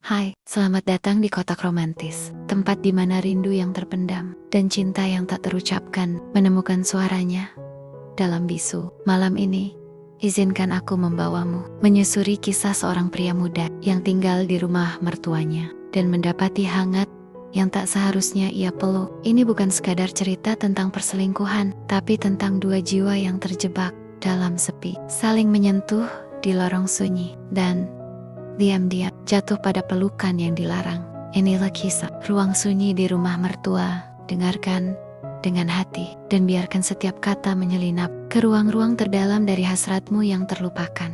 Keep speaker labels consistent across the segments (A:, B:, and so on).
A: Hai, selamat datang di kotak romantis, tempat di mana rindu yang terpendam dan cinta yang tak terucapkan menemukan suaranya dalam bisu. Malam ini, izinkan aku membawamu menyusuri kisah seorang pria muda yang tinggal di rumah mertuanya dan mendapati hangat yang tak seharusnya ia peluk. Ini bukan sekadar cerita tentang perselingkuhan, tapi tentang dua jiwa yang terjebak dalam sepi, saling menyentuh di lorong sunyi, dan diam-diam jatuh pada pelukan yang dilarang. Inilah kisah ruang sunyi di rumah mertua. Dengarkan dengan hati dan biarkan setiap kata menyelinap ke ruang-ruang terdalam dari hasratmu yang terlupakan.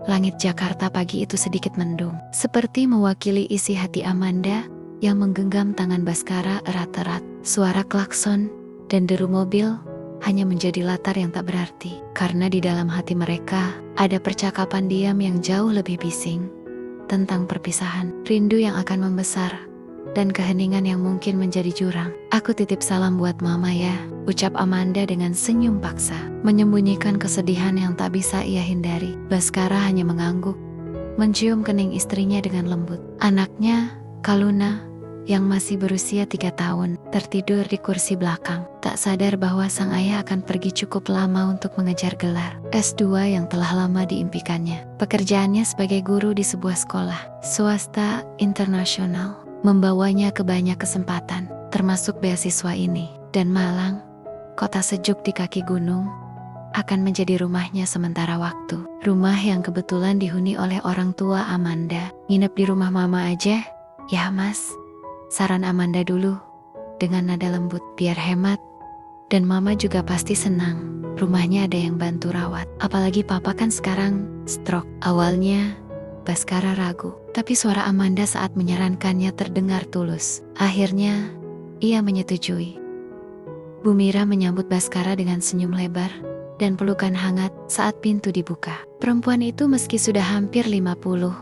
A: Langit Jakarta pagi itu sedikit mendung, seperti mewakili isi hati Amanda yang menggenggam tangan Baskara erat-erat. Suara klakson dan deru mobil hanya menjadi latar yang tak berarti, karena di dalam hati mereka ada percakapan diam yang jauh lebih bising tentang perpisahan, rindu yang akan membesar, dan keheningan yang mungkin menjadi jurang. "Aku titip salam buat mama ya," ucap Amanda dengan senyum paksa, menyembunyikan kesedihan yang tak bisa ia hindari. Baskara hanya mengangguk, mencium kening istrinya dengan lembut. Anaknya, Kaluna, yang masih berusia 3 tahun, tertidur di kursi belakang, tak sadar bahwa sang ayah akan pergi cukup lama untuk mengejar gelar S2 yang telah lama diimpikannya. Pekerjaannya sebagai guru di sebuah sekolah swasta internasional membawanya ke banyak kesempatan, termasuk beasiswa ini. Dan Malang, kota sejuk di kaki gunung, akan menjadi rumahnya sementara waktu. Rumah yang kebetulan dihuni oleh orang tua Amanda. "Nginep di rumah mama aja ya, Mas?" saran Amanda dulu dengan nada lembut. "Biar hemat, dan mama juga pasti senang. Rumahnya ada yang bantu rawat. Apalagi papa kan sekarang stroke." Awalnya Baskara ragu, tapi suara Amanda saat menyarankannya terdengar tulus. Akhirnya ia menyetujui. Bu Mira menyambut Baskara dengan senyum lebar dan pelukan hangat saat pintu dibuka. Perempuan itu meski sudah hampir 50,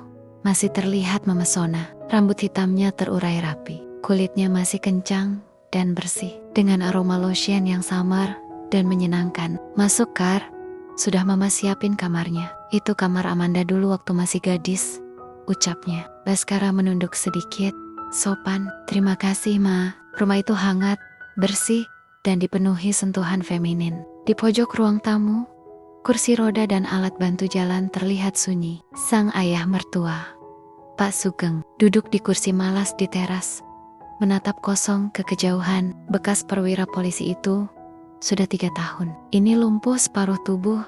A: masih terlihat memesona. Rambut hitamnya terurai rapi, kulitnya masih kencang dan bersih, dengan aroma lotion yang samar dan menyenangkan. "Masuk, Kar. Sudah mama siapin kamarnya." "Itu kamar Amanda dulu waktu masih gadis," ucapnya. Baskara menunduk sedikit, sopan. "Terima kasih, Ma." Rumah itu hangat, bersih, dan dipenuhi sentuhan feminin. Di pojok ruang tamu, kursi roda dan alat bantu jalan terlihat sunyi. Sang ayah mertua, Pak Sugeng, duduk di kursi malas di teras, menatap kosong ke kejauhan. Bekas perwira polisi itu sudah 3 tahun. Ini lumpuh separuh tubuh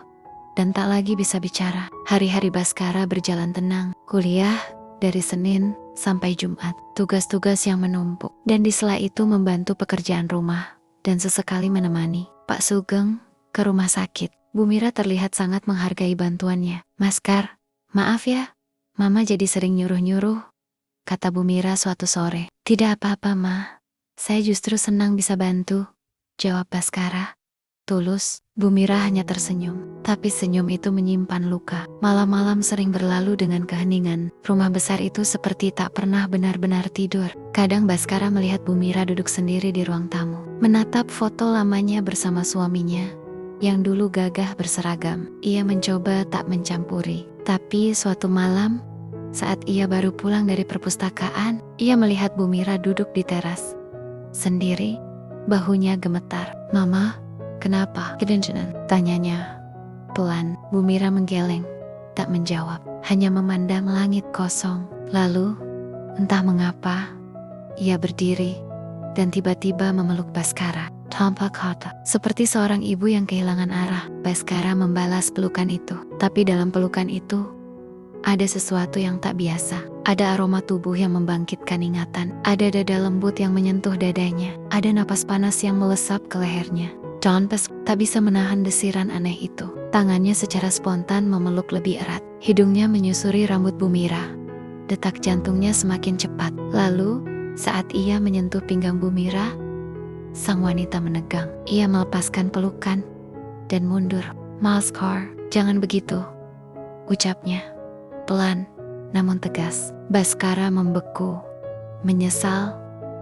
A: dan tak lagi bisa bicara. Hari-hari Baskara berjalan tenang. Kuliah dari Senin sampai Jumat, tugas-tugas yang menumpuk, dan di sela itu membantu pekerjaan rumah dan sesekali menemani Pak Sugeng ke rumah sakit. Bu Mira terlihat sangat menghargai bantuannya. "Mas Kar, maaf ya, Mama jadi sering nyuruh-nyuruh," kata Bu Mira suatu sore. "Tidak apa-apa, Ma. Saya justru senang bisa bantu," jawab Baskara tulus. Bu Mira hanya tersenyum, tapi senyum itu menyimpan luka. Malam-malam sering berlalu dengan keheningan. Rumah besar itu seperti tak pernah benar-benar tidur. Kadang Baskara melihat Bu Mira duduk sendiri di ruang tamu, menatap foto lamanya bersama suaminya yang dulu gagah berseragam. Ia mencoba tak mencampuri. Tapi suatu malam, saat ia baru pulang dari perpustakaan, ia melihat Bu Mira duduk di teras sendiri. Bahunya gemetar. "Mama, kenapa?" "Kedengeran?" tanyanya pelan. Bu Mira menggeleng, tak menjawab, hanya memandang langit kosong. Lalu, entah mengapa, ia berdiri dan tiba-tiba memeluk Baskara tanpa kata, seperti seorang ibu yang kehilangan arah. Baskara membalas pelukan itu, tapi dalam pelukan itu ada sesuatu yang tak biasa. Ada aroma tubuh yang membangkitkan ingatan, ada dada lembut yang menyentuh dadanya, ada napas panas yang melesap ke lehernya. John Pes tak bisa menahan desiran aneh itu. Tangannya secara spontan memeluk lebih erat. Hidungnya menyusuri rambut Bu Mira. Detak jantungnya semakin cepat. Lalu, saat ia menyentuh pinggang Bu Mira, sang wanita menegang. Ia melepaskan pelukan dan mundur. "Mas Kar, jangan begitu," ucapnya pelan namun tegas. Baskara membeku, menyesal.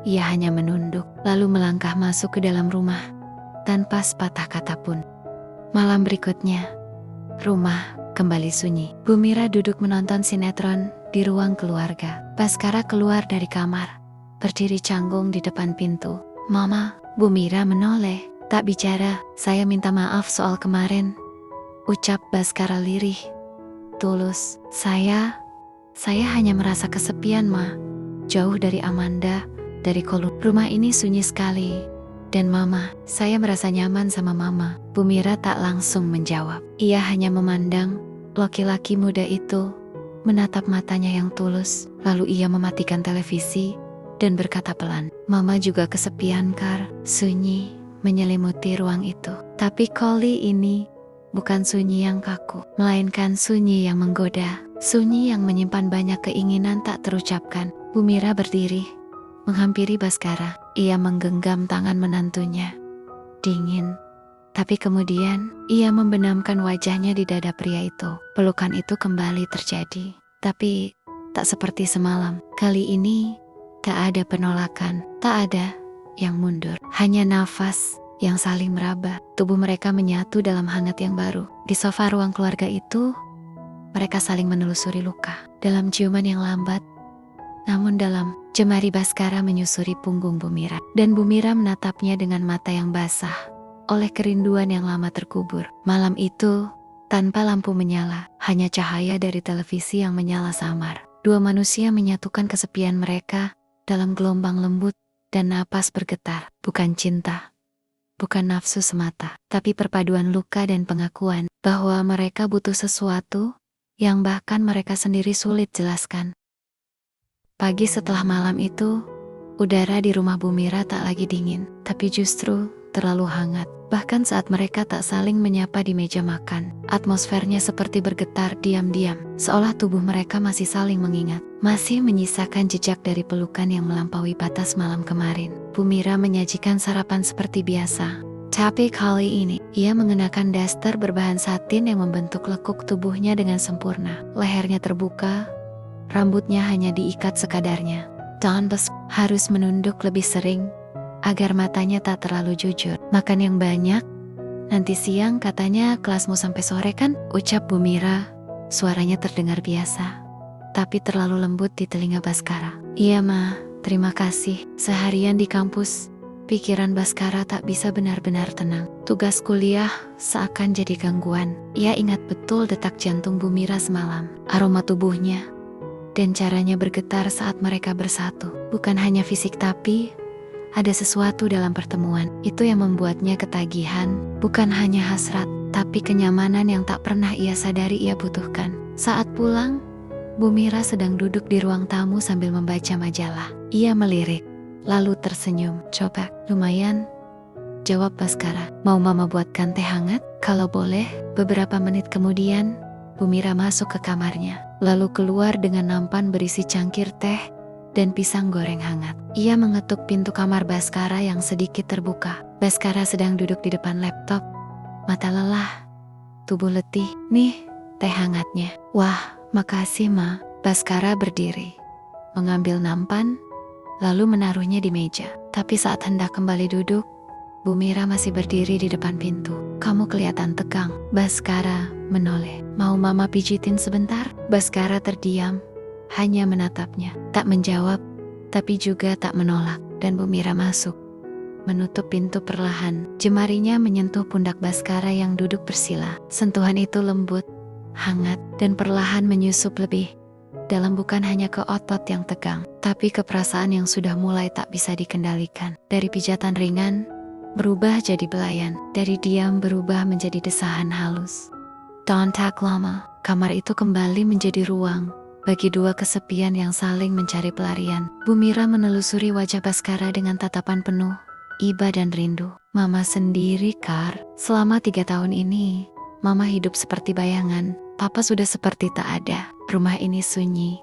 A: Ia hanya menunduk, lalu melangkah masuk ke dalam rumah tanpa sepatah kata pun. Malam berikutnya, rumah kembali sunyi. Bu Mira duduk menonton sinetron di ruang keluarga. Baskara keluar dari kamar, berdiri canggung di depan pintu. Mama, Bu Mira menoleh. Tak bicara, saya minta maaf soal kemarin, ucap Baskara lirih. Tulus, saya hanya merasa kesepian, Ma. Jauh dari Amanda, dari kolom. Rumah ini sunyi sekali. Dan Mama, saya merasa nyaman sama Mama. Bu Mira tak langsung menjawab. Ia hanya memandang laki-laki muda itu, menatap matanya yang tulus. Lalu ia mematikan televisi dan berkata pelan, Mama juga kesepian, Kar. Sunyi menyelimuti ruang itu. Tapi kali ini bukan sunyi yang kaku, melainkan sunyi yang menggoda. Sunyi yang menyimpan banyak keinginan tak terucapkan. Bu Mira berdiri, menghampiri Baskara. Ia menggenggam tangan menantunya. Dingin. Tapi kemudian, ia membenamkan wajahnya di dada pria itu. Pelukan itu kembali terjadi. Tapi, tak seperti semalam. Kali ini, tak ada penolakan. Tak ada yang mundur. Hanya nafas yang saling meraba. Tubuh mereka menyatu dalam hangat yang baru. Di sofa ruang keluarga itu, mereka saling menelusuri luka. Dalam ciuman yang lambat, namun dalam, jemari Baskara menyusuri punggung Bu Mira. Dan Bu Mira menatapnya dengan mata yang basah oleh kerinduan yang lama terkubur. Malam itu, tanpa lampu menyala, hanya cahaya dari televisi yang menyala samar. Dua manusia menyatukan kesepian mereka dalam gelombang lembut dan napas bergetar. Bukan cinta, bukan nafsu semata, tapi perpaduan luka dan pengakuan bahwa mereka butuh sesuatu yang bahkan mereka sendiri sulit jelaskan. Pagi setelah malam itu, udara di rumah Bu Mira tak lagi dingin, tapi justru terlalu hangat. Bahkan saat mereka tak saling menyapa di meja makan, atmosfernya seperti bergetar diam-diam, seolah tubuh mereka masih saling mengingat, masih menyisakan jejak dari pelukan yang melampaui batas malam kemarin. Bu Mira menyajikan sarapan seperti biasa, tapi kali ini, ia mengenakan daster berbahan satin yang membentuk lekuk tubuhnya dengan sempurna. Lehernya terbuka, rambutnya hanya diikat sekadarnya. Don Bos harus menunduk lebih sering agar matanya tak terlalu jujur. Makan yang banyak, nanti siang katanya kelasmu sampai sore kan? Ucap Bu Mira. Suaranya terdengar biasa, tapi terlalu lembut di telinga Baskara. Iya Ma, terima kasih. Seharian di kampus, pikiran Baskara tak bisa benar-benar tenang. Tugas kuliah seakan jadi gangguan. Ia ingat betul detak jantung Bu Mira semalam, aroma tubuhnya, dan caranya bergetar saat mereka bersatu. Bukan hanya fisik tapi ada sesuatu dalam pertemuan itu yang membuatnya ketagihan. Bukan hanya hasrat, tapi kenyamanan yang tak pernah ia sadari ia butuhkan. Saat pulang, Bu Mira sedang duduk di ruang tamu sambil membaca majalah. Ia melirik, lalu tersenyum. Coba, lumayan, jawab Baskara. Mau Mama buatkan teh hangat? Kalau boleh. Beberapa menit kemudian, Bu Mira masuk ke kamarnya, lalu keluar dengan nampan berisi cangkir teh dan pisang goreng hangat. Ia mengetuk pintu kamar Baskara yang sedikit terbuka. Baskara sedang duduk di depan laptop, mata lelah, tubuh letih. Nih, teh hangatnya. Wah, makasih Ma. Baskara berdiri, mengambil nampan, lalu menaruhnya di meja. Tapi saat hendak kembali duduk, Bu Mira masih berdiri di depan pintu. Kamu kelihatan tegang. Baskara menoleh. Mau Mama pijitin sebentar? Baskara terdiam, hanya menatapnya. Tak menjawab, tapi juga tak menolak. Dan Bu Mira masuk, menutup pintu perlahan. Jemarinya menyentuh pundak Baskara yang duduk bersila. Sentuhan itu lembut, hangat, dan perlahan menyusup lebih dalam, bukan hanya ke otot yang tegang, tapi ke perasaan yang sudah mulai tak bisa dikendalikan. Dari pijatan ringan, berubah jadi belayan. Dari diam berubah menjadi desahan halus. Tak lama, kamar itu kembali menjadi ruang bagi dua kesepian yang saling mencari pelarian. Bu Mira menelusuri wajah Baskara dengan tatapan penuh iba dan rindu. Mama sendiri, Kar. Selama 3 tahun ini, Mama hidup seperti bayangan. Papa sudah seperti tak ada. Rumah ini sunyi,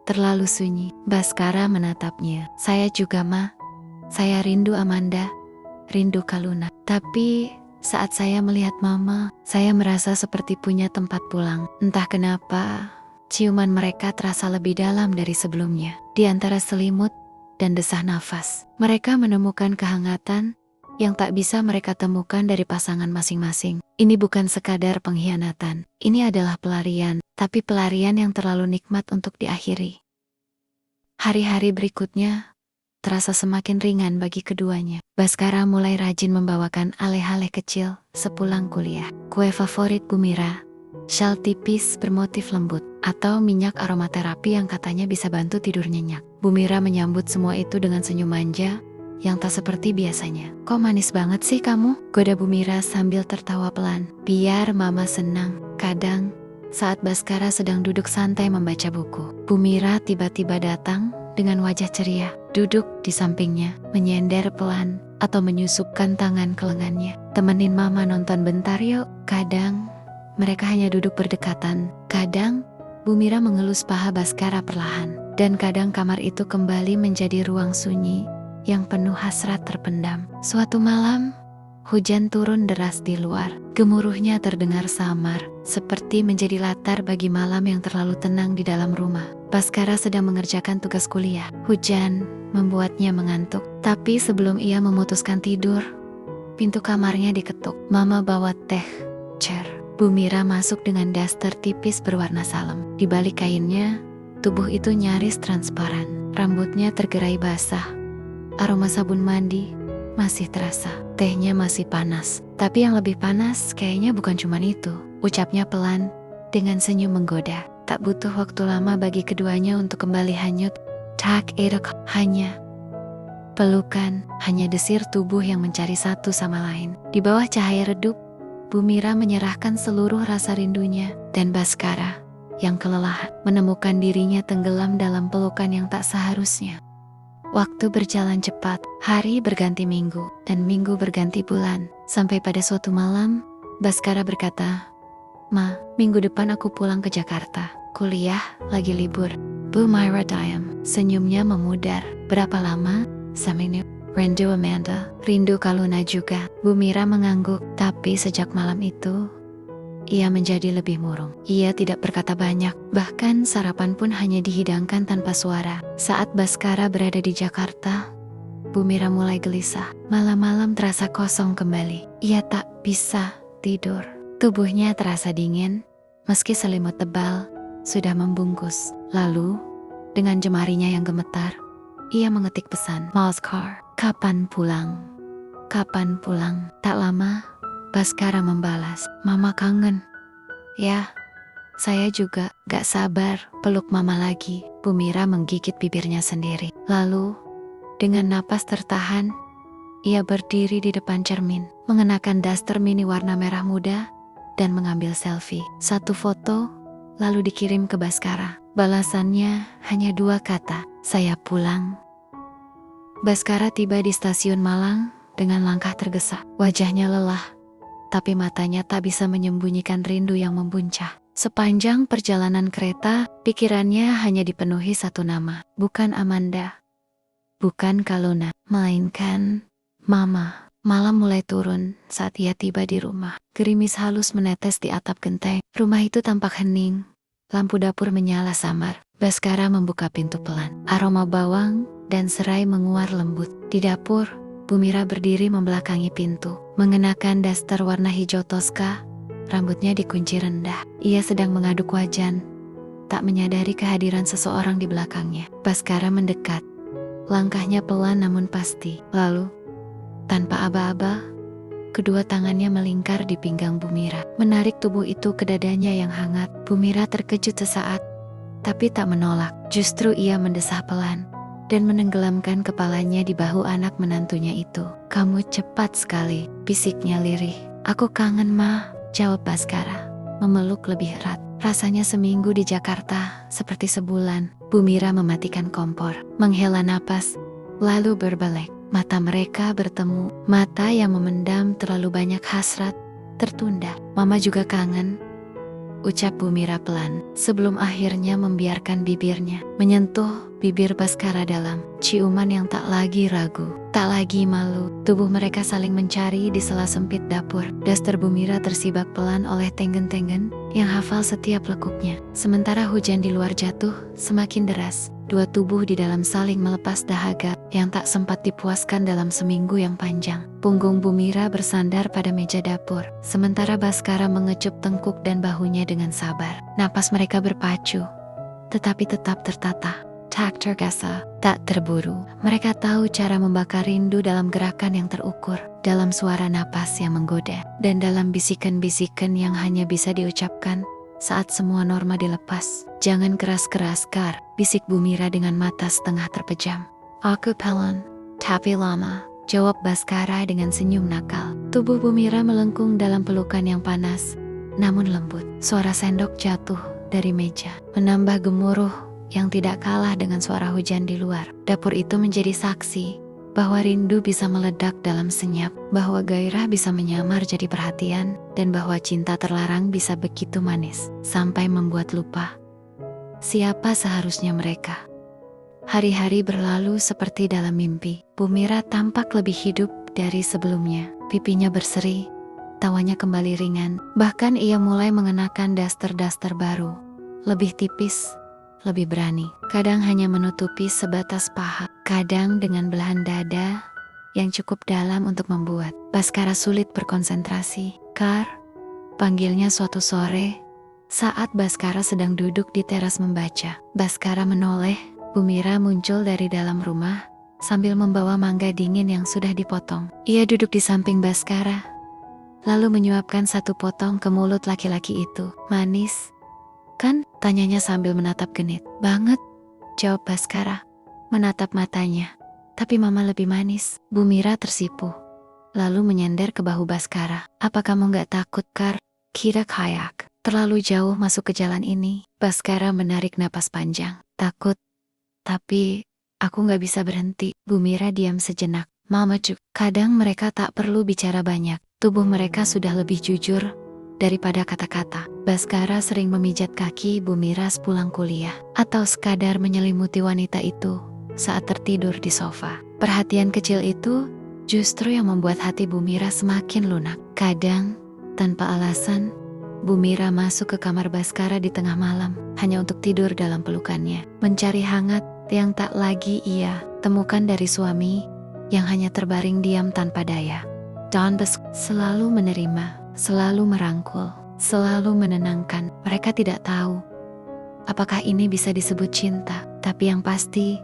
A: terlalu sunyi. Baskara menatapnya. Saya juga, Ma. Saya rindu Amanda, rindu Kaluna. Tapi saat saya melihat Mama, saya merasa seperti punya tempat pulang. Entah kenapa, ciuman mereka terasa lebih dalam dari sebelumnya. Di antara selimut dan desah nafas, mereka menemukan kehangatan yang tak bisa mereka temukan dari pasangan masing-masing. Ini bukan sekadar pengkhianatan, ini adalah pelarian, tapi pelarian yang terlalu nikmat untuk diakhiri. Hari-hari berikutnya terasa semakin ringan bagi keduanya. Baskara mulai rajin membawakan aleh-aleh kecil sepulang kuliah. Kue favorit Bumira, shawl tipis bermotif lembut, atau minyak aromaterapi yang katanya bisa bantu tidur nyenyak. Bumira menyambut semua itu dengan senyum manja yang tak seperti biasanya. "Kok manis banget sih kamu?" goda Bumira sambil tertawa pelan. "Biar mama senang." Kadang, saat Baskara sedang duduk santai membaca buku, Bumira tiba-tiba datang dengan wajah ceria, duduk di sampingnya, menyender pelan, atau menyusupkan tangan ke lengannya. "Temenin mama nonton bentar yuk." Kadang, mereka hanya duduk berdekatan. Kadang, Bumira mengelus paha Baskara perlahan. Dan kadang kamar itu kembali menjadi ruang sunyi yang penuh hasrat terpendam. Suatu malam, hujan turun deras di luar. Gemuruhnya terdengar samar, seperti menjadi latar bagi malam yang terlalu tenang di dalam rumah. Baskara sedang mengerjakan tugas kuliah. Hujan membuatnya mengantuk. Tapi sebelum ia memutuskan tidur, pintu kamarnya diketuk. Mama bawa teh, Cer. Bumira masuk dengan daster tipis berwarna salem. Di balik kainnya, tubuh itu nyaris transparan. Rambutnya tergerai basah. Aroma sabun mandi masih terasa. Tehnya masih panas. Tapi yang lebih panas kayaknya bukan cuma itu. Ucapnya pelan, dengan senyum menggoda. Tak butuh waktu lama bagi keduanya untuk kembali hanyut. Tak edok, hanya pelukan, hanya desir tubuh yang mencari satu sama lain. Di bawah cahaya redup, Bumira menyerahkan seluruh rasa rindunya. Dan Baskara, yang kelelahan, menemukan dirinya tenggelam dalam pelukan yang tak seharusnya. Waktu berjalan cepat, hari berganti minggu, dan minggu berganti bulan. Sampai pada suatu malam, Baskara berkata, "Ma, minggu depan aku pulang ke Jakarta. Kuliah lagi libur." Bumira diam, senyumnya memudar. "Berapa lama?" "Saminu." "Rindu Amanda." "Rindu Kaluna juga." Bumira mengangguk, tapi sejak malam itu, ia menjadi lebih murung. Ia tidak berkata banyak, bahkan sarapan pun hanya dihidangkan tanpa suara. Saat Baskara berada di Jakarta, Bumira mulai gelisah. Malam-malam terasa kosong kembali. Ia tak bisa tidur. Tubuhnya terasa dingin, meski selimut tebal sudah membungkus. Lalu, dengan jemarinya yang gemetar, ia mengetik pesan, "Baskara, kapan pulang? Kapan pulang?" Tak lama, Baskara membalas, "Mama kangen." "Ya, saya juga gak sabar peluk mama lagi." Bumira menggigit bibirnya sendiri. Lalu, dengan napas tertahan, ia berdiri di depan cermin, mengenakan daster mini warna merah muda, dan mengambil selfie. Satu foto, lalu dikirim ke Baskara. Balasannya hanya 2 kata, "Saya pulang." Baskara tiba di stasiun Malang dengan langkah tergesa. Wajahnya lelah, tapi matanya tak bisa menyembunyikan rindu yang membuncah. Sepanjang perjalanan kereta, pikirannya hanya dipenuhi satu nama. Bukan Amanda, bukan Kaluna, melainkan Mama. Malam mulai turun saat ia tiba di rumah. Gerimis halus menetes di atap genteng. Rumah itu tampak hening. Lampu dapur menyala samar. Baskara membuka pintu pelan. Aroma bawang dan serai menguar lembut. Di dapur, Bumira berdiri membelakangi pintu, mengenakan daster warna hijau toska, rambutnya dikunci rendah. Ia sedang mengaduk wajan, tak menyadari kehadiran seseorang di belakangnya. Baskara mendekat, langkahnya pelan namun pasti. Lalu, tanpa aba-aba, kedua tangannya melingkar di pinggang Bumira, menarik tubuh itu ke dadanya yang hangat. Bumira terkejut sesaat, tapi tak menolak. Justru ia mendesah pelan dan menenggelamkan kepalanya di bahu anak menantunya itu. "Kamu cepat sekali," bisiknya lirih. "Aku kangen, Ma," jawab Baskara, memeluk lebih erat. Rasanya seminggu di Jakarta seperti sebulan. Bumira mematikan kompor, menghela napas, lalu berbalik. Mata mereka bertemu, mata yang memendam terlalu banyak hasrat, tertunda. "Mama juga kangen," ucap Bumira pelan, sebelum akhirnya membiarkan bibirnya menyentuh bibir Baskara dalam ciuman yang tak lagi ragu, tak lagi malu. Tubuh mereka saling mencari di sela sempit dapur. Daster Bumira tersibak pelan oleh tenggen-tenggen yang hafal setiap lekuknya. Sementara hujan di luar jatuh semakin deras. dua tubuh di dalam saling melepas dahaga yang tak sempat dipuaskan dalam seminggu yang panjang. Punggung Bumira bersandar pada meja dapur, sementara Baskara mengecup tengkuk dan bahunya dengan sabar. Napas mereka berpacu, tetapi tetap tertata. Tak tergesa, tak terburu. Mereka tahu cara membakar rindu dalam gerakan yang terukur, dalam suara napas yang menggoda, dan dalam bisikan-bisikan yang hanya bisa diucapkan saat semua norma dilepas. Jangan keras-keras, Kar, bisik Bumira dengan mata setengah terpejam. Aku pelan, tapi lama, jawab Baskara dengan senyum nakal. Tubuh Bumira melengkung dalam pelukan yang panas, namun lembut. Suara sendok jatuh dari meja, menambah gemuruh yang tidak kalah dengan suara hujan di luar. Dapur itu menjadi saksi bahwa rindu bisa meledak dalam senyap, bahwa gairah bisa menyamar jadi perhatian, dan bahwa cinta terlarang bisa begitu manis, sampai membuat lupa siapa seharusnya mereka. Hari-hari berlalu seperti dalam mimpi. Bumira tampak lebih hidup dari sebelumnya. Pipinya berseri, tawanya kembali ringan, bahkan ia mulai mengenakan daster-daster baru, lebih tipis, lebih berani. Kadang hanya menutupi sebatas paha, kadang dengan belahan dada yang cukup dalam untuk membuat Baskara sulit berkonsentrasi. Kar, panggilnya suatu sore saat Baskara sedang duduk di teras membaca. Baskara menoleh. Bumira muncul dari dalam rumah sambil membawa mangga dingin yang sudah dipotong. Ia duduk di samping Baskara, lalu menyuapkan satu potong ke mulut laki-laki itu. Manis, kan? Tanyanya sambil menatap genit. Banget, jawab Baskara, menatap matanya. Tapi mama lebih manis. Bumira tersipu, lalu menyender ke bahu Baskara. Apa kamu gak takut, Kar? Kira kayak terlalu jauh masuk ke jalan ini. Baskara menarik napas panjang. Takut, tapi aku gak bisa berhenti. Bumira diam sejenak. Mama cuk. Kadang mereka tak perlu bicara banyak. Tubuh mereka sudah lebih jujur daripada kata-kata. Baskara sering memijat kaki Bumira sepulang kuliah, atau sekadar menyelimuti wanita itu saat tertidur di sofa. Perhatian kecil itu justru yang membuat hati Bumira semakin lunak. Kadang, tanpa alasan, Bumira masuk ke kamar Baskara di tengah malam, hanya untuk tidur dalam pelukannya, mencari hangat yang tak lagi ia temukan dari suami yang hanya terbaring diam tanpa daya. Don Baskara selalu menerima, selalu merangkul, selalu menenangkan. Mereka tidak tahu apakah ini bisa disebut cinta, tapi yang pasti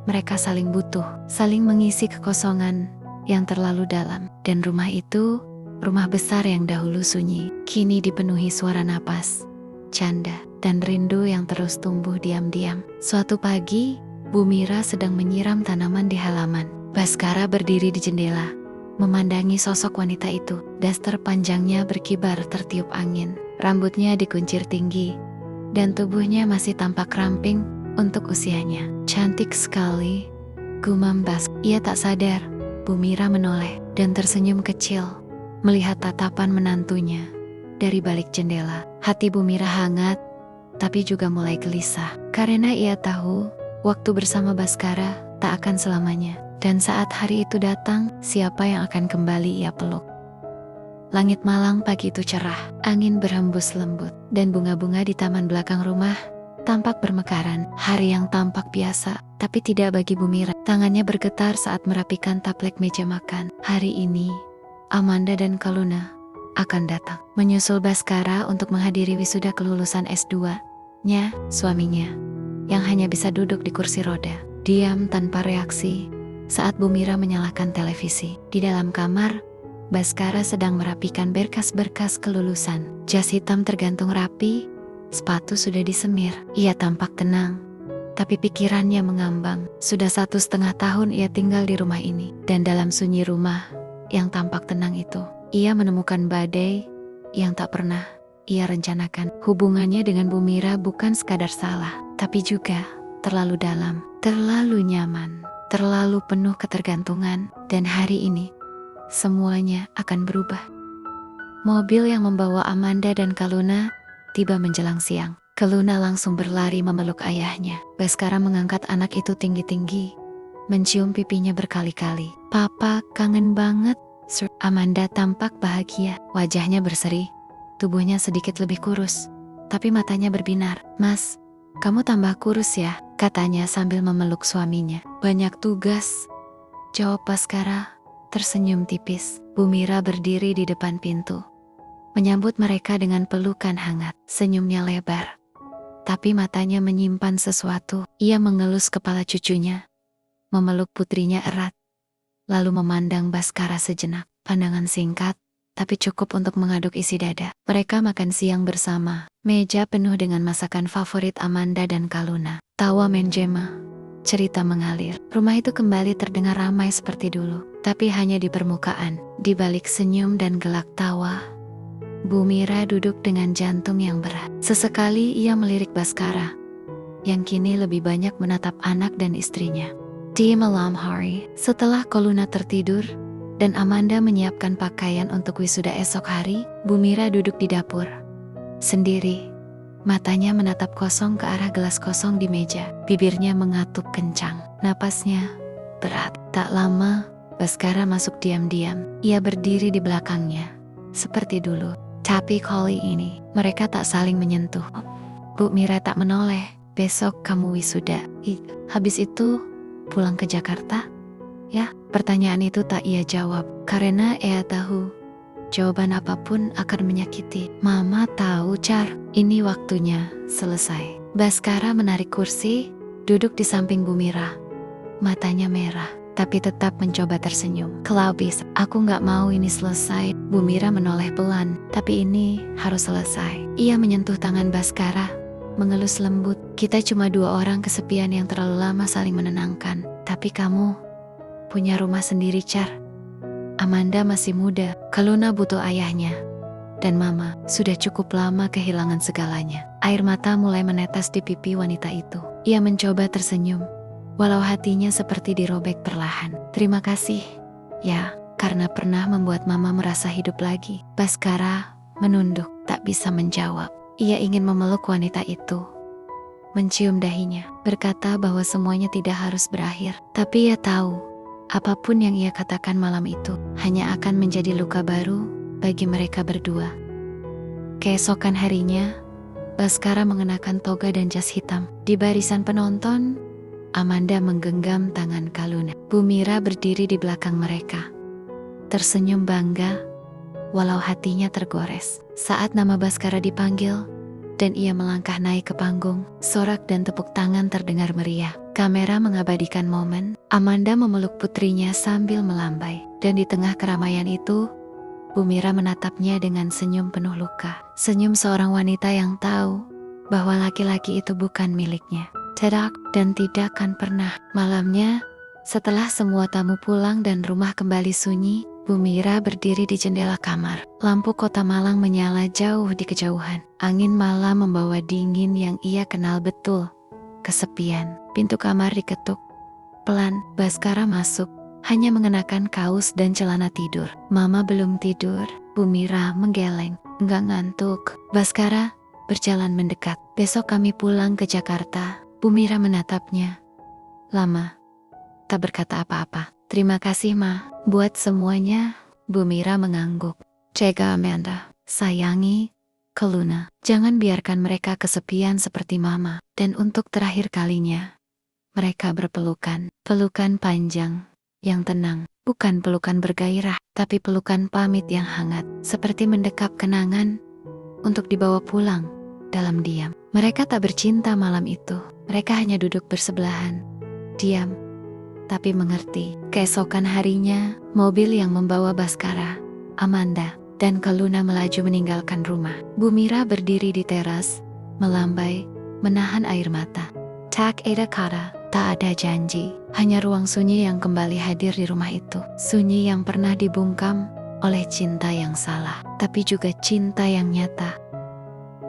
A: mereka saling butuh, saling mengisi kekosongan yang terlalu dalam. Dan rumah itu, rumah besar yang dahulu sunyi, kini dipenuhi suara napas, canda, dan rindu yang terus tumbuh diam-diam. Suatu pagi, Bumira sedang menyiram tanaman di halaman. Baskara berdiri di jendela, memandangi sosok wanita itu. Daster panjangnya berkibar tertiup angin, rambutnya dikuncir tinggi, dan tubuhnya masih tampak ramping untuk usianya. Cantik sekali, gumam Bas. Ia tak sadar, Bumira menoleh dan tersenyum kecil melihat tatapan menantunya dari balik jendela. Hati Bumira hangat, tapi juga mulai gelisah, karena ia tahu waktu bersama Baskara tak akan selamanya. Dan saat hari itu datang, siapa yang akan kembali ia peluk? Langit malang pagi itu cerah, angin berhembus lembut, dan bunga-bunga di taman belakang rumah tampak bermekaran. Hari yang tampak biasa, tapi tidak bagi Bumira. Tangannya bergetar saat merapikan taplek meja makan. Hari ini, Amanda dan Kaluna akan datang menyusul Baskara untuk menghadiri wisuda kelulusan S2-nya, suaminya, yang hanya bisa duduk di kursi roda, diam tanpa reaksi saat Bumira menyalakan televisi. Di dalam kamar, Baskara sedang merapikan berkas-berkas kelulusan. Jas hitam tergantung rapi, sepatu sudah disemir. Ia tampak tenang, tapi pikirannya mengambang. Sudah 1,5 tahun ia tinggal di rumah ini, dan dalam sunyi rumah yang tampak tenang itu, ia menemukan badai yang tak pernah ia rencanakan. Hubungannya dengan Bumira bukan sekadar salah, tapi juga terlalu dalam, terlalu nyaman, terlalu penuh ketergantungan. Dan hari ini, semuanya akan berubah. Mobil yang membawa Amanda dan Kaluna tiba menjelang siang. Kaluna langsung berlari memeluk ayahnya. Baskara mengangkat anak itu tinggi-tinggi, mencium pipinya berkali-kali. Papa, kangen banget. Sir. Amanda tampak bahagia, wajahnya berseri, tubuhnya sedikit lebih kurus, tapi matanya berbinar. Mas, kamu tambah kurus ya? katanya sambil memeluk suaminya. Banyak tugas, jawab Baskara, tersenyum tipis. Bu Mira berdiri di depan pintu, menyambut mereka dengan pelukan hangat. Senyumnya lebar, tapi matanya menyimpan sesuatu. Ia mengelus kepala cucunya, memeluk putrinya erat, lalu memandang Baskara sejenak. Pandangan singkat, tapi cukup untuk mengaduk isi dada. Mereka makan siang bersama. Meja penuh dengan masakan favorit Amanda dan Kaluna. Tawa menjema, cerita mengalir. Rumah itu kembali terdengar ramai seperti dulu, tapi hanya di permukaan. Di balik senyum dan gelak tawa, Bu Mira duduk dengan jantung yang berat. Sesekali ia melirik Baskara, yang kini lebih banyak menatap anak dan istrinya. Di malam hari, setelah Kaluna tertidur dan Amanda menyiapkan pakaian untuk wisuda esok hari, Bu Mira duduk di dapur sendiri. Matanya menatap kosong ke arah gelas kosong di meja. Bibirnya mengatup kencang, napasnya berat. Tak lama, Baskara masuk diam-diam. Ia berdiri di belakangnya, seperti dulu. Tapi kali ini, mereka tak saling menyentuh. Bu Mira tak menoleh. Besok kamu wisuda. Habis itu, pulang ke Jakarta? Ya, pertanyaan itu tak ia jawab, karena ia tahu jawaban apapun akan menyakiti. Mama tahu, Char, ini waktunya selesai. Baskara menarik kursi, duduk di samping Bu Mira. Matanya merah, tapi tetap mencoba tersenyum. Kelabis, aku gak mau ini selesai. Bu Mira menoleh pelan, tapi ini harus selesai. Ia menyentuh tangan Baskara, mengelus lembut. Kita cuma dua orang kesepian yang terlalu lama saling menenangkan. Tapi kamu punya rumah sendiri, Char. Amanda masih muda, Kaluna butuh ayahnya. Dan Mama sudah cukup lama kehilangan segalanya. Air mata mulai menetes di pipi wanita itu. Ia mencoba tersenyum, walau hatinya seperti dirobek perlahan. Terima kasih, ya, karena pernah membuat Mama merasa hidup lagi. Baskara menunduk, tak bisa menjawab. Ia ingin memeluk wanita itu, mencium dahinya, berkata bahwa semuanya tidak harus berakhir. Tapi ia tahu, apapun yang ia katakan malam itu hanya akan menjadi luka baru bagi mereka berdua. Keesokan harinya, Baskara mengenakan toga dan jas hitam. Di barisan penonton, Amanda menggenggam tangan Kaluna. Bu Mira berdiri di belakang mereka, tersenyum bangga, walau hatinya tergores. Saat nama Baskara dipanggil, dan ia melangkah naik ke panggung, sorak dan tepuk tangan terdengar meriah. Kamera mengabadikan momen. Amanda memeluk putrinya sambil melambai. Dan di tengah keramaian itu, Bu Mira menatapnya dengan senyum penuh luka. Senyum seorang wanita yang tahu bahwa laki-laki itu bukan miliknya. Tidak dan tidak akan pernah. Malamnya, setelah semua tamu pulang dan rumah kembali sunyi, Bu Mira berdiri di jendela kamar. Lampu kota Malang menyala jauh di kejauhan. Angin malam membawa dingin yang ia kenal betul. Kesepian. Pintu kamar diketuk. Pelan, Baskara masuk, hanya mengenakan kaos dan celana tidur. Mama belum tidur. Bu Mira menggeleng. Enggak ngantuk. Baskara berjalan mendekat. Besok kami pulang ke Jakarta. Bu Mira menatapnya lama, tak berkata apa-apa. Terima kasih, Ma. Buat semuanya, Bu Mira mengangguk. Jaga Amanda, sayangi Kaluna. Jangan biarkan mereka kesepian seperti Mama. Dan untuk terakhir kalinya, mereka berpelukan. Pelukan panjang, yang tenang. Bukan pelukan bergairah, tapi pelukan pamit yang hangat. Seperti mendekap kenangan untuk dibawa pulang dalam diam. Mereka tak bercinta malam itu. Mereka hanya duduk bersebelahan, diam, tapi mengerti. Keesokan harinya, mobil yang membawa Baskara, Amanda, dan Kaluna melaju meninggalkan rumah. Bu Mira berdiri di teras, melambai, menahan air mata. Tak ada kata, tak ada janji, hanya ruang sunyi yang kembali hadir di rumah itu. Sunyi yang pernah dibungkam oleh cinta yang salah, tapi juga cinta yang nyata.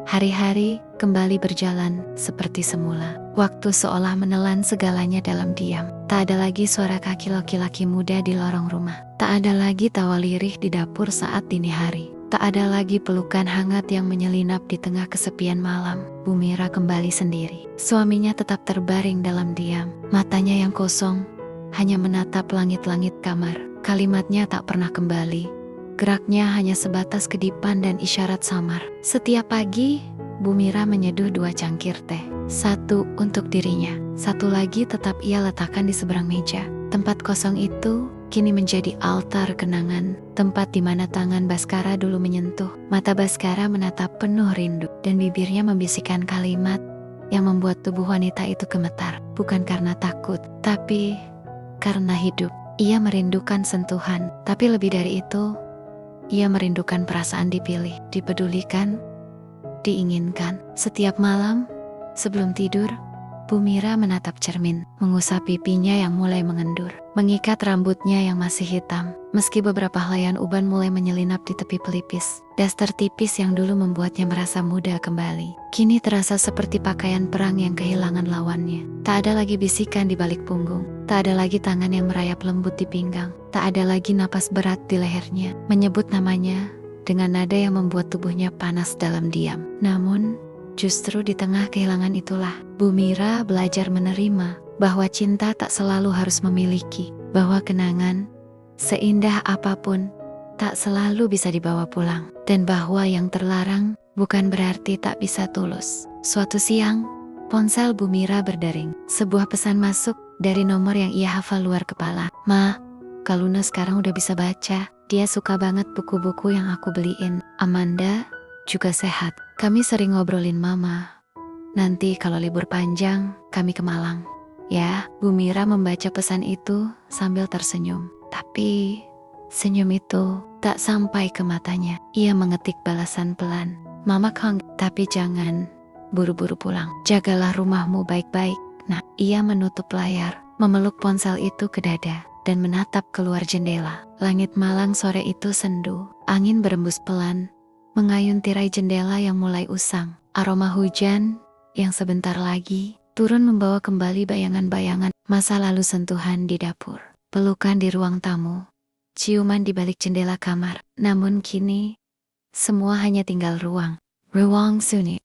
A: Hari-hari kembali berjalan seperti semula. Waktu seolah menelan segalanya dalam diam. Tak ada lagi suara kaki laki-laki muda di lorong rumah. Tak ada lagi tawa lirih di dapur saat dini hari. Tak ada lagi pelukan hangat yang menyelinap di tengah kesepian malam. Bu Mira kembali sendiri. Suaminya tetap terbaring dalam diam. Matanya yang kosong hanya menatap langit-langit kamar. Kalimatnya tak pernah kembali. Geraknya hanya sebatas kedipan dan isyarat samar. Setiap pagi, Bu Mira menyeduh 2 cangkir teh. Satu untuk dirinya, satu lagi tetap ia letakkan di seberang meja. Tempat kosong itu kini menjadi altar kenangan, tempat di mana tangan Baskara dulu menyentuh. Mata Baskara menatap penuh rindu, dan bibirnya membisikkan kalimat yang membuat tubuh wanita itu gemetar. Bukan karena takut, tapi karena hidup. Ia merindukan sentuhan, tapi lebih dari itu, ia merindukan perasaan dipilih, dipedulikan, diinginkan. Setiap malam, sebelum tidur, Bu Mira menatap cermin, mengusap pipinya yang mulai mengendur, mengikat rambutnya yang masih hitam. Meski beberapa helaian uban mulai menyelinap di tepi pelipis, daster tipis yang dulu membuatnya merasa muda kembali, kini terasa seperti pakaian perang yang kehilangan lawannya. Tak ada lagi bisikan di balik punggung, tak ada lagi tangan yang merayap lembut di pinggang, tak ada lagi napas berat di lehernya, menyebut namanya dengan nada yang membuat tubuhnya panas dalam diam. Namun, justru di tengah kehilangan itulah, Bu Mira belajar menerima bahwa cinta tak selalu harus memiliki, bahwa kenangan, seindah apapun, tak selalu bisa dibawa pulang, dan bahwa yang terlarang bukan berarti tak bisa tulus. Suatu siang, ponsel Bu Mira berdering. Sebuah pesan masuk dari nomor yang ia hafal luar kepala. "Ma, Kak Luna sekarang udah bisa baca. Dia suka banget buku-buku yang aku beliin. Amanda juga sehat. Kami sering ngobrolin mama. Nanti kalau libur panjang, kami ke Malang." Ya, Bu Mira membaca pesan itu sambil tersenyum. Tapi, senyum itu tak sampai ke matanya. Ia mengetik balasan pelan. "Mama kangen, tapi jangan buru-buru pulang. Jagalah rumahmu baik-baik." Nah, ia menutup layar, memeluk ponsel itu ke dada, dan menatap keluar jendela. Langit Malang sore itu sendu, angin berembus pelan, mengayun tirai jendela yang mulai usang. Aroma hujan yang sebentar lagi turun membawa kembali bayangan-bayangan masa lalu, sentuhan di dapur, pelukan di ruang tamu, ciuman di balik jendela kamar. Namun kini, semua hanya tinggal ruang sunyi.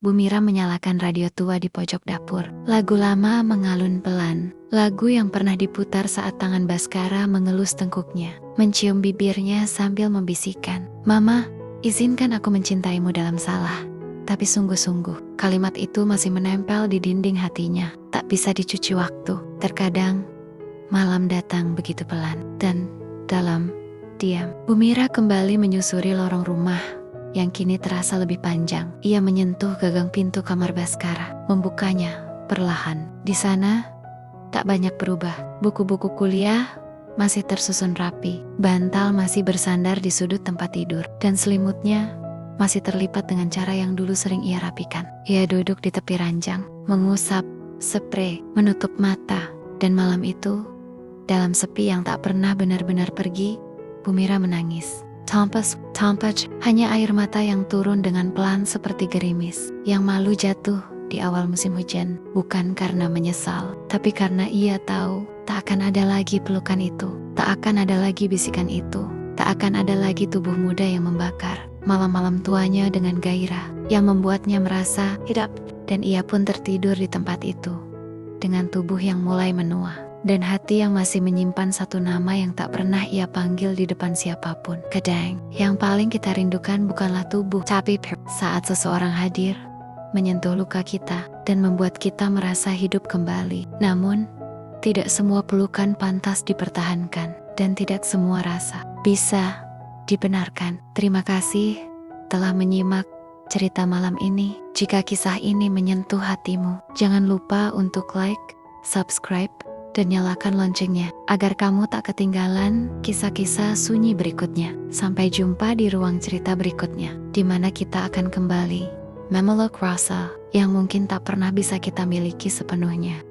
A: Bu Mira menyalakan radio tua di pojok dapur. Lagu lama mengalun pelan, lagu yang pernah diputar saat tangan Baskara mengelus tengkuknya, mencium bibirnya sambil membisikkan, "Mama, izinkan aku mencintaimu dalam salah." Tapi sungguh-sungguh, kalimat itu masih menempel di dinding hatinya, tak bisa dicuci waktu. Terkadang, malam datang begitu pelan, dan dalam diam, Bu Mira kembali menyusuri lorong rumah yang kini terasa lebih panjang. Ia menyentuh gagang pintu kamar Baskara, membukanya perlahan. Di sana, tak banyak berubah. Buku-buku kuliah masih tersusun rapi, bantal masih bersandar di sudut tempat tidur, dan selimutnya masih terlipat dengan cara yang dulu sering ia rapikan. Ia duduk di tepi ranjang, mengusap spray, menutup mata, dan malam itu, dalam sepi yang tak pernah benar-benar pergi, Bu Mira menangis. Tampas, hanya air mata yang turun dengan pelan seperti gerimis, yang malu jatuh di awal musim hujan, bukan karena menyesal, tapi karena ia tahu tak akan ada lagi pelukan itu, tak akan ada lagi bisikan itu, tak akan ada lagi tubuh muda yang membakar malam-malam tuanya dengan gairah yang membuatnya merasa hidup. Dan ia pun tertidur di tempat itu, dengan tubuh yang mulai menua, dan hati yang masih menyimpan satu nama yang tak pernah ia panggil di depan siapapun. Kadang, yang paling kita rindukan bukanlah tubuh, tapi saat seseorang hadir, menyentuh luka kita, dan membuat kita merasa hidup kembali. Namun, tidak semua pelukan pantas dipertahankan, dan tidak semua rasa bisa dibenarkan. Terima kasih telah menyimak cerita malam ini. Jika kisah ini menyentuh hatimu, jangan lupa untuk like, subscribe, dan nyalakan loncengnya, agar kamu tak ketinggalan kisah-kisah sunyi berikutnya. Sampai jumpa di ruang cerita berikutnya, di mana kita akan kembali memeluk rasa yang mungkin tak pernah bisa kita miliki sepenuhnya.